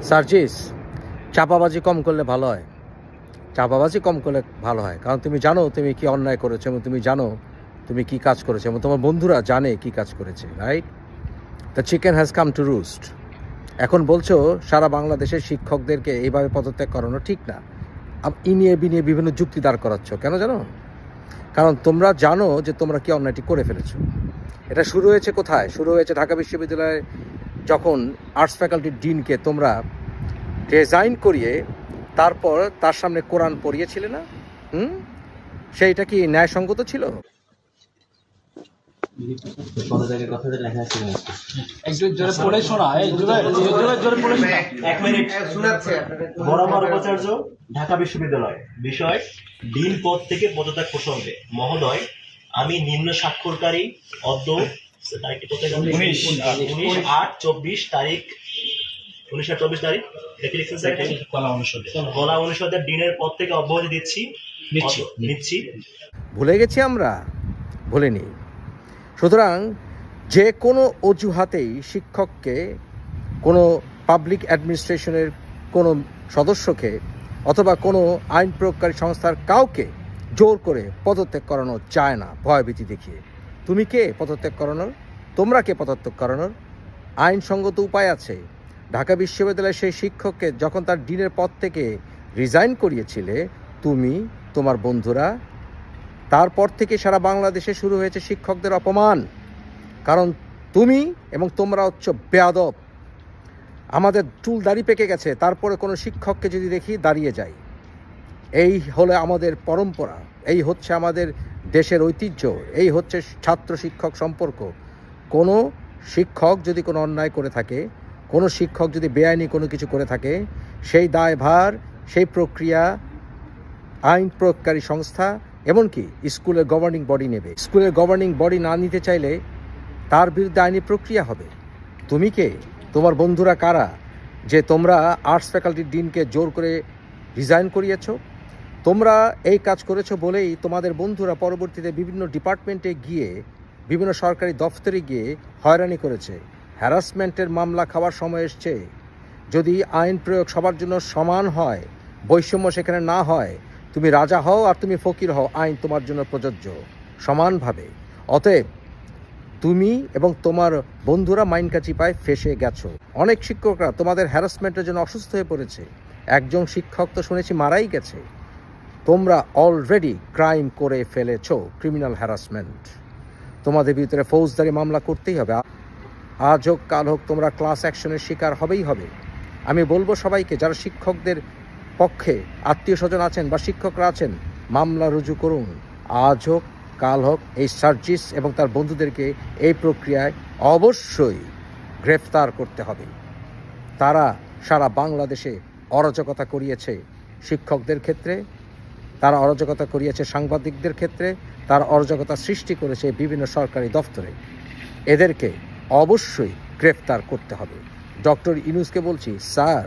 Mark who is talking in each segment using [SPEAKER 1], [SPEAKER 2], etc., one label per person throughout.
[SPEAKER 1] সার্জিস, চাপাবাজি কম করলে ভালো হয়। চাপাবাজি কম করলে ভালো হয়, কারণ তুমি জানো তুমি কি অন্যায় করেছো এবং তুমি জানো তুমি কি কাজ করেছো এবং তোমার বন্ধুরা জানে কি কাজ করেছে, right? The chicken has come to roost. এখন বলছো সারা বাংলাদেশের শিক্ষকদেরকে এইভাবে পদত্যাগ করানো ঠিক না, ইনিয়ে বিনিয়ে বিভিন্ন যুক্তি দাঁড় করাচ্ছ কেন জানো? কারণ তোমরা জানো যে তোমরা কি অন্যায়টি করে ফেলেছো। এটা শুরু হয়েছে কোথায়? শুরু হয়েছে ঢাকা বিশ্ববিদ্যালয়ে, যখন আর্টস ফ্যাকাল্টির ডিনকে তোমরা রিজাইন করিয়ে তারপর তার সামনে কোরআন পড়িয়েছিলে না? সেইটা কি ন্যায়সঙ্গত ছিল?
[SPEAKER 2] বরাবর উপাচার্য, ঢাকা বিশ্ববিদ্যালয়। বিষয় ডিন পদ থেকে পদত্যাগ প্রসঙ্গে। মহোদয়, আমি নিম্ন স্বাক্ষরকারী অদ্য 19/8/24 তারিখ 19/24 তারিখ কলা অনুষদের ডিনের পদ থেকে অব্যাহতি নিচ্ছি।
[SPEAKER 1] ভুলে গেছি আমরা? ভুলিনি। সুতরাং যে কোনো অজুহাতেই শিক্ষককে, কোনো পাবলিক অ্যাডমিনিস্ট্রেশনের কোনো সদস্যকে অথবা কোনো আইন প্রয়োগকারী সংস্থার কাউকে জোর করে পদত্যাগ করানো যায় না ভয়ভীতি দেখিয়ে। তুমি কে পদত্যাগ করানোর? তোমরা কে পদত্যাগ করানোর? আইনসঙ্গত উপায় আছে। ঢাকা বিশ্ববিদ্যালয়ের সেই শিক্ষককে যখন তার ডিনের পদ থেকে রিজাইন করিয়েছিলে তুমি, তোমার বন্ধুরা, তারপর থেকে সারা বাংলাদেশে শুরু হয়েছে শিক্ষকদের অপমান। কারণ তুমি এবং তোমরা হচ্ছে বেয়াদব। আমাদের চুল দাড়ি পেকে গেছে, তারপরে কোনো শিক্ষককে যদি দেখি দাঁড়িয়ে যাই। এই হলো আমাদের পরম্পরা, এই হচ্ছে আমাদের দেশের ঐতিহ্য, এই হচ্ছে ছাত্র শিক্ষক সম্পর্ক। কোনো শিক্ষক যদি কোনো অন্যায় করে থাকে, কোনো শিক্ষক যদি বেআইনি কোনো কিছু করে থাকে, সেই দায়ভার, সেই প্রক্রিয়া আইন প্রয়োগকারী সংস্থা এমনকি স্কুলের গভর্নিং বডি নেবে। স্কুলের গভর্নিং বডি না নিতে চাইলে তার বিরুদ্ধে আইনি প্রক্রিয়া হবে। তুমি কে? তোমার বন্ধুরা কারা যে তোমরা আর্টস ফ্যাকাল্টির ডিনকে জোর করে রিজাইন করিয়েছ? তোমরা এই কাজ করেছো বলেই তোমাদের বন্ধুরা পরবর্তীতে বিভিন্ন ডিপার্টমেন্টে গিয়ে, বিভিন্ন সরকারি দফতরে গিয়ে হয়রানি করেছে। হ্যারাসমেন্টের মামলা খাওয়ার সময় এসছে। যদি আইন প্রয়োগ সবার জন্য সমান হয়, বৈষম্য সেখানে না হয়, তুমি রাজা হও আর তুমি ফকির হও, আইন তোমার জন্য প্রযোজ্য সমানভাবে। অতএব তুমি এবং তোমার বন্ধুরা মাইনকাচিপায় ফেসে গেছো। অনেক শিক্ষকরা তোমাদের হ্যারাসমেন্টের জন্য অসুস্থ হয়ে পড়েছে। একজন শিক্ষক তো শুনেছি মারাই গেছে। তোমরা অলরেডি ক্রাইম করে ফেলেছো, ক্রিমিনাল হ্যারাসমেন্ট। তোমাদের ভিতরে ফৌজদারি মামলা করতেই হবে। আজ হোক কাল হোক তোমরা ক্লাস অ্যাকশনের শিকার হবেই হবে। আমি বলবো সবাইকে, যারা শিক্ষকদের পক্ষে আত্মীয় স্বজন আছেন বা শিক্ষকরা আছেন, মামলা রুজু করুন। আজ হোক কাল হোক এই সার্জিস এবং তার বন্ধুদেরকে এই প্রক্রিয়ায় অবশ্যই গ্রেফতার করতে হবে। তারা সারা বাংলাদেশে অরাজকতা করিয়েছে শিক্ষকদের ক্ষেত্রে, তারা অরাজকতা করিয়েছে সাংবাদিকদের ক্ষেত্রে, তারা অরাজকতা সৃষ্টি করেছে বিভিন্ন সরকারি দফতরে। এদেরকে অবশ্যই গ্রেফতার করতে হবে। ডক্টর ইউনূসকে বলছি, স্যার,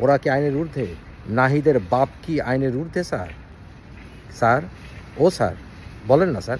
[SPEAKER 1] ওরা কি আইনের ঊর্ধ্বে? নাহিদের বাপ কি আইনের ঊর্ধ্বে? স্যার, ও স্যার, বলেন না স্যার।